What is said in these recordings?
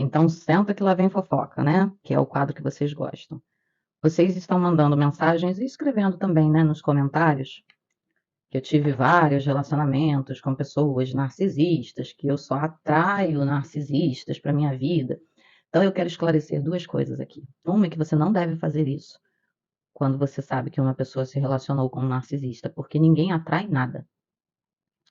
Então, senta que lá vem fofoca, né? Que é o quadro que vocês gostam. Vocês estão mandando mensagens e escrevendo também, né, nos comentários, que eu tive vários relacionamentos com pessoas narcisistas, que eu só atraio narcisistas para minha vida. Então, eu quero esclarecer duas coisas aqui. Uma é que você não deve fazer isso quando você sabe que uma pessoa se relacionou com um narcisista, porque ninguém atrai nada,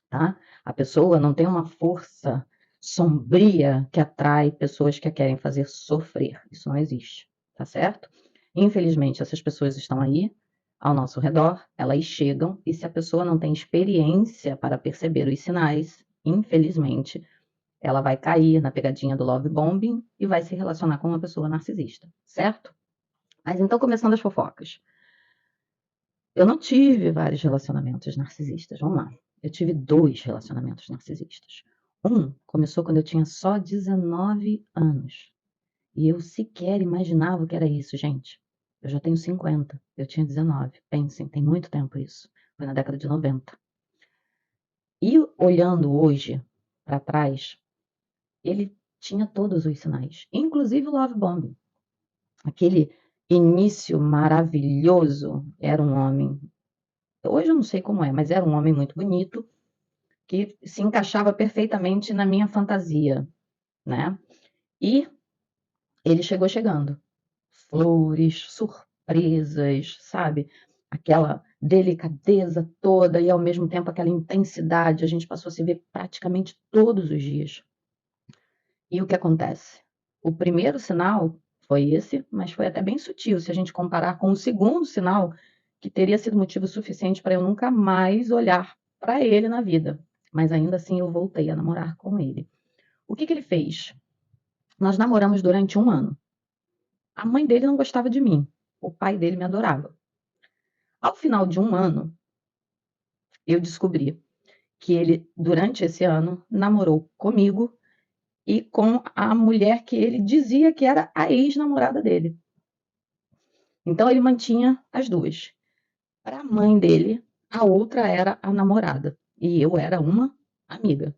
tá? A pessoa não tem uma força sombria que atrai pessoas que a querem fazer sofrer. Isso não existe, tá certo? Infelizmente, essas pessoas estão aí ao nosso redor, elas chegam e se a pessoa não tem experiência para perceber os sinais, infelizmente, ela vai cair na pegadinha do love bombing e vai se relacionar com uma pessoa narcisista, certo? Mas então, começando as fofocas. Eu não tive vários relacionamentos narcisistas, vamos lá. Eu tive 2 relacionamentos narcisistas. Um começou quando eu tinha só 19 anos. E eu sequer imaginava o que era isso, gente. Eu já tenho 50, eu tinha 19. Pensem, tem muito tempo isso. Foi na década de 90. E olhando hoje para trás, ele tinha todos os sinais, inclusive o love bombing. Aquele início maravilhoso, era um homem. Hoje eu não sei como é, mas era um homem muito bonito, que se encaixava perfeitamente na minha fantasia, né? E ele chegou chegando. Flores, surpresas, sabe? Aquela delicadeza toda e ao mesmo tempo aquela intensidade. A gente passou a se ver praticamente todos os dias. E o que acontece? O primeiro sinal foi esse, mas foi até bem sutil se a gente comparar com o segundo sinal, que teria sido motivo suficiente para eu nunca mais olhar para ele na vida. Mas ainda assim eu voltei a namorar com ele. O que ele fez? Nós namoramos durante 1 ano. A mãe dele não gostava de mim. O pai dele me adorava. Ao final de 1 ano, eu descobri que ele, durante esse ano, namorou comigo e com a mulher que ele dizia que era a ex-namorada dele. Então ele mantinha as duas. Para a mãe dele, a outra era a namorada e eu era uma amiga.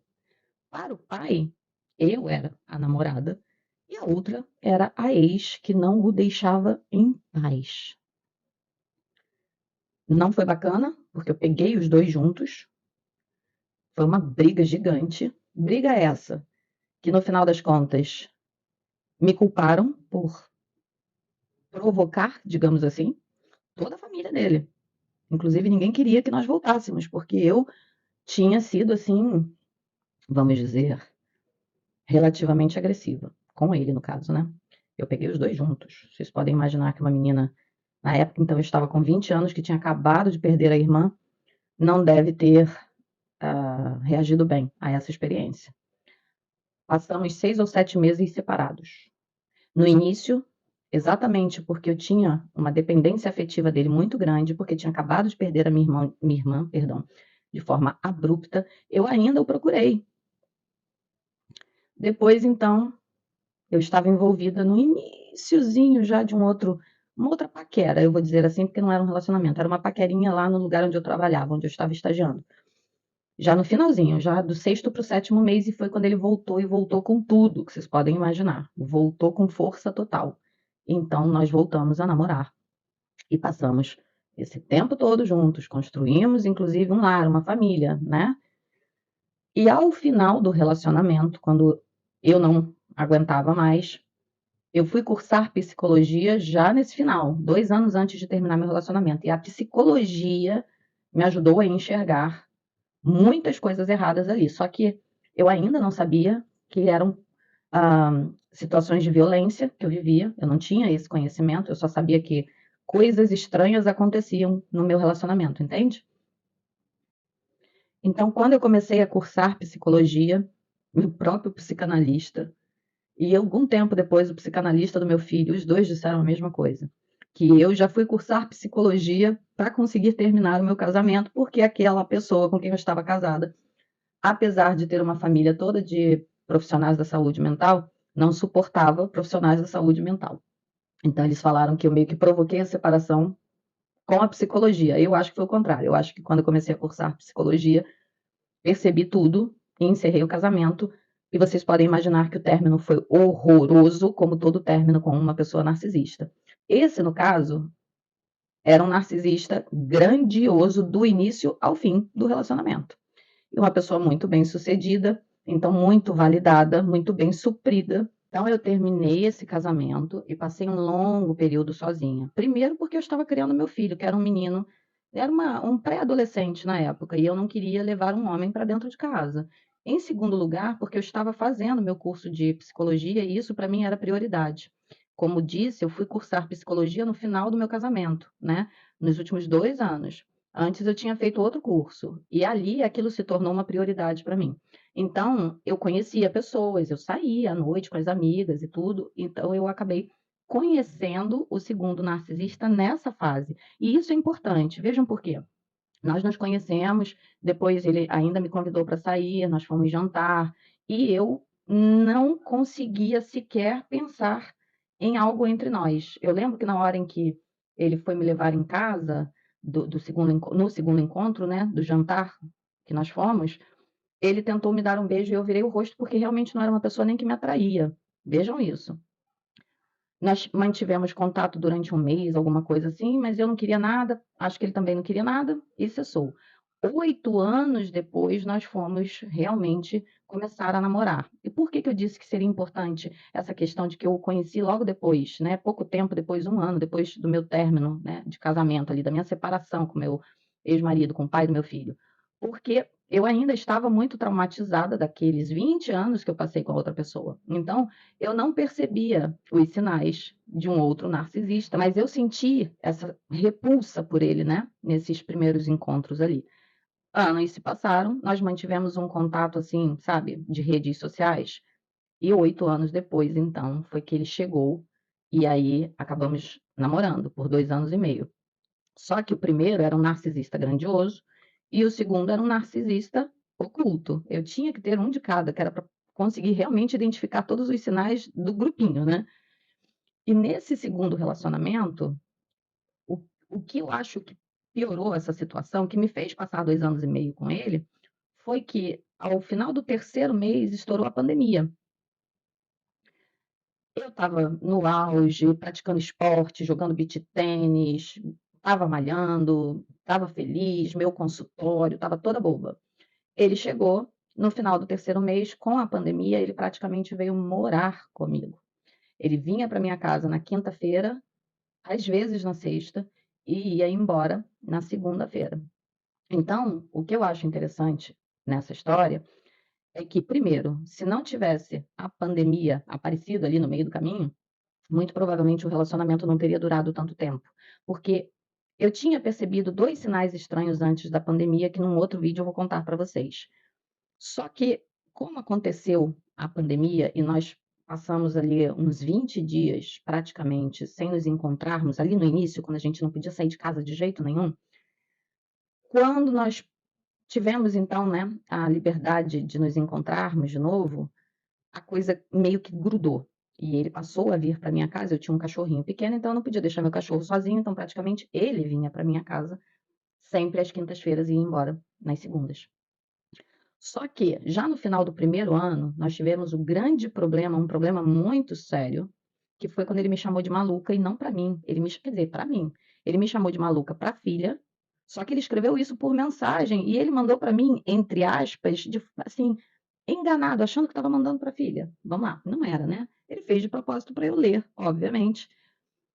Para o pai, eu era a namorada e a outra era a ex que não o deixava em paz. Não foi bacana, porque eu peguei os dois juntos. Foi uma briga gigante. Briga essa, que no final das contas me culparam por provocar, digamos assim, toda a família dele. Inclusive, ninguém queria que nós voltássemos, porque eu tinha sido, assim, vamos dizer, relativamente agressiva. Com ele, no caso, né? Eu peguei os dois juntos. Vocês podem imaginar que uma menina, na época, então, eu estava com 20 anos, que tinha acabado de perder a irmã, não deve ter reagido bem a essa experiência. Passamos 6 ou 7 meses separados. No início, exatamente porque eu tinha uma dependência afetiva dele muito grande, porque tinha acabado de perder a minha irmã, perdão, de forma abrupta, eu ainda o procurei. Depois, então, eu estava envolvida no iniciozinho já de uma outra paquera, eu vou dizer assim, porque não era um relacionamento, era uma paquerinha lá no lugar onde eu trabalhava, onde eu estava estagiando. Já no finalzinho, já do 6º para o 7º mês, e foi quando ele voltou e voltou com tudo que vocês podem imaginar. Voltou com força total. Então, nós voltamos a namorar e passamos esse tempo todo juntos, construímos inclusive um lar, uma família, né? E ao final do relacionamento, quando eu não aguentava mais, eu fui cursar psicologia já nesse final, 2 anos antes de terminar meu relacionamento. E a psicologia me ajudou a enxergar muitas coisas erradas ali. Só que eu ainda não sabia que eram situações de violência que eu vivia. Eu não tinha esse conhecimento, eu só sabia que coisas estranhas aconteciam no meu relacionamento, entende? Então, quando eu comecei a cursar psicologia, meu próprio psicanalista, e algum tempo depois o psicanalista do meu filho, os dois disseram a mesma coisa, que eu já fui cursar psicologia para conseguir terminar o meu casamento, porque aquela pessoa com quem eu estava casada, apesar de ter uma família toda de profissionais da saúde mental, não suportava profissionais da saúde mental. Então eles falaram que eu meio que provoquei a separação com a psicologia. Eu acho que foi o contrário. Eu acho que quando eu comecei a cursar psicologia, percebi tudo e encerrei o casamento E vocês podem imaginar que o término foi horroroso, como todo término com uma pessoa narcisista. Esse, no caso, era um narcisista grandioso do início ao fim do relacionamento. E uma pessoa muito bem sucedida, então muito validada, muito bem suprida. Então eu terminei esse casamento e passei um longo período sozinha. Primeiro porque eu estava criando meu filho, que era um menino, era um pré-adolescente na época, e eu não queria levar um homem para dentro de casa. Em segundo lugar, porque eu estava fazendo meu curso de psicologia e isso para mim era prioridade. Como disse, eu fui cursar psicologia no final do meu casamento, né? Nos últimos 2 anos. Antes eu tinha feito outro curso e ali aquilo se tornou uma prioridade para mim. Então, eu conhecia pessoas, eu saía à noite com as amigas e tudo, então eu acabei conhecendo o segundo narcisista nessa fase. E isso é importante. Vejam por quê. Nós nos conhecemos, depois ele ainda me convidou para sair, nós fomos jantar, e eu não conseguia sequer pensar em algo entre nós. Eu lembro que na hora em que ele foi me levar em casa, no segundo encontro, né, do jantar que nós fomos, ele tentou me dar um beijo e eu virei o rosto porque realmente não era uma pessoa nem que me atraía. Vejam isso. Nós mantivemos contato durante um mês, alguma coisa assim, mas eu não queria nada, acho que ele também não queria nada, e cessou. 8 anos depois, nós fomos realmente começar a namorar. E por que que eu disse que seria importante essa questão de que eu o conheci logo depois, né? Pouco tempo depois, 1 ano depois do meu término, né, de casamento ali, da minha separação com meu ex-marido, com o pai do meu filho. Porque eu ainda estava muito traumatizada daqueles 20 anos que eu passei com a outra pessoa. Então, eu não percebia os sinais de um outro narcisista, mas eu senti essa repulsa por ele, né? Nesses primeiros encontros ali. Anos se passaram, nós mantivemos um contato assim, sabe, de redes sociais. E 8 anos depois, então, foi que ele chegou e aí acabamos namorando por 2 anos e meio. Só que o primeiro era um narcisista grandioso e o segundo era um narcisista oculto. Eu tinha que ter um de cada, que era para conseguir realmente identificar todos os sinais do grupinho, né? E nesse segundo relacionamento, o que eu acho que piorou essa situação, que me fez passar 2 anos e meio com ele, foi que ao final do terceiro mês estourou a pandemia. Eu estava no auge, praticando esporte, jogando beach tênis, estava malhando, estava feliz, meu consultório, estava toda boba. Ele chegou no final do terceiro mês, com a pandemia, ele praticamente veio morar comigo. Ele vinha para minha casa na quinta-feira, às vezes na sexta, e ia embora na segunda-feira. Então, o que eu acho interessante nessa história é que, primeiro, se não tivesse a pandemia aparecido ali no meio do caminho, muito provavelmente o relacionamento não teria durado tanto tempo, porque eu tinha percebido 2 sinais estranhos antes da pandemia, que num outro vídeo eu vou contar para vocês. Só que, como aconteceu a pandemia e nós passamos ali uns 20 dias praticamente sem nos encontrarmos, ali no início, quando a gente não podia sair de casa de jeito nenhum, quando nós tivemos então, né, a liberdade de nos encontrarmos de novo, a coisa meio que grudou. E ele passou a vir para minha casa. Eu tinha um cachorrinho pequeno, então eu não podia deixar meu cachorro sozinho. Então, praticamente, ele vinha para minha casa sempre às quintas-feiras e ia embora nas segundas. Só que, já no final do primeiro ano, nós tivemos um grande problema, um problema muito sério, que foi quando ele me chamou de maluca e não para mim. Quer dizer, para mim. Ele me chamou de maluca para a filha, só que ele escreveu isso por mensagem e ele mandou para mim, entre aspas, assim, enganado, achando que estava mandando para a filha. Vamos lá, não era, né? Ele fez de propósito para eu ler, obviamente.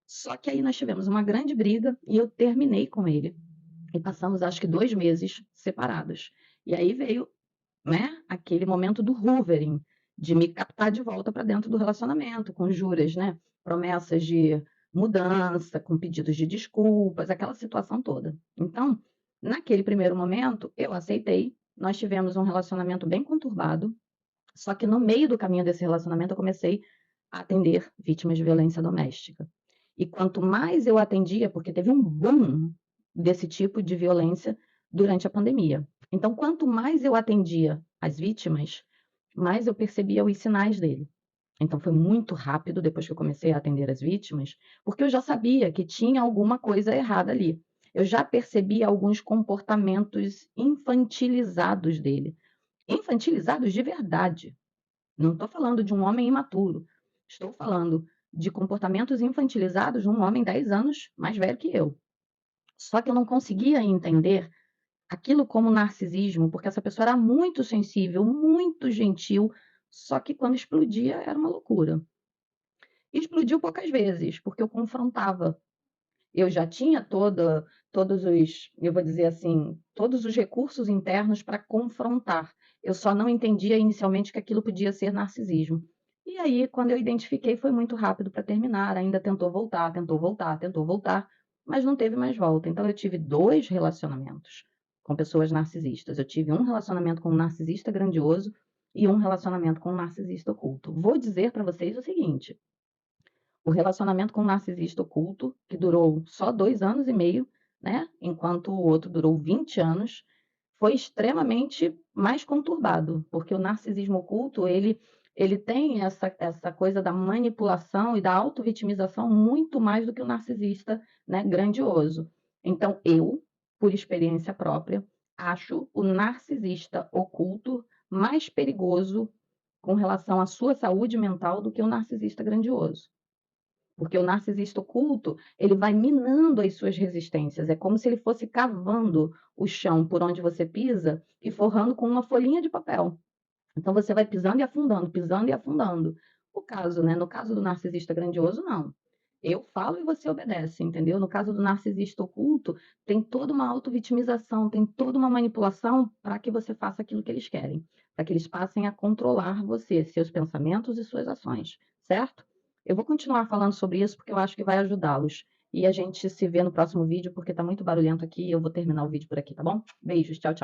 Só que aí nós tivemos uma grande briga e eu terminei com ele. E passamos, acho que 2 meses separados. E aí veio, né, aquele momento do hoovering, de me captar de volta para dentro do relacionamento, com juras, né, promessas de mudança, com pedidos de desculpas, aquela situação toda. Então, naquele primeiro momento, eu aceitei, nós tivemos um relacionamento bem conturbado, só que no meio do caminho desse relacionamento eu comecei a atender vítimas de violência doméstica. E quanto mais eu atendia, porque teve um boom desse tipo de violência durante a pandemia. Então, quanto mais eu atendia as vítimas, mais eu percebia os sinais dele. Então, foi muito rápido depois que eu comecei a atender as vítimas, porque eu já sabia que tinha alguma coisa errada ali. Eu já percebia alguns comportamentos infantilizados dele. Infantilizados de verdade. Não estou falando de um homem imaturo. Estou falando de comportamentos infantilizados de um homem 10 anos mais velho que eu. Só que eu não conseguia entender aquilo como narcisismo, porque essa pessoa era muito sensível, muito gentil, só que quando explodia era uma loucura. Explodiu poucas vezes, porque eu confrontava. Eu já tinha todos os, eu vou dizer assim, todos os recursos internos para confrontar. Eu só não entendia inicialmente que aquilo podia ser narcisismo. E aí, quando eu identifiquei, foi muito rápido para terminar. Ainda tentou voltar, tentou voltar, tentou voltar, mas não teve mais volta. Então, eu tive 2 relacionamentos com pessoas narcisistas. Eu tive um relacionamento com um narcisista grandioso e um relacionamento com um narcisista oculto. Vou dizer para vocês o seguinte: o relacionamento com o narcisista oculto, que durou só 2 anos e meio, né? Enquanto o outro durou 20 anos, foi extremamente mais conturbado, porque o narcisismo oculto, ele tem essa coisa da manipulação e da autovitimização muito mais do que o narcisista, né, grandioso. Então, eu, por experiência própria, acho o narcisista oculto mais perigoso com relação à sua saúde mental do que o narcisista grandioso. Porque o narcisista oculto, ele vai minando as suas resistências. É como se ele fosse cavando o chão por onde você pisa e forrando com uma folhinha de papel. Então você vai pisando e afundando, pisando e afundando. O caso, né? No caso do narcisista grandioso, não. Eu falo e você obedece, entendeu? No caso do narcisista oculto, tem toda uma autovitimização, tem toda uma manipulação para que você faça aquilo que eles querem, para que eles passem a controlar você, seus pensamentos e suas ações, certo? Eu vou continuar falando sobre isso porque eu acho que vai ajudá-los. E a gente se vê no próximo vídeo, porque está muito barulhento aqui e eu vou terminar o vídeo por aqui, tá bom? Beijos, tchau, tchau.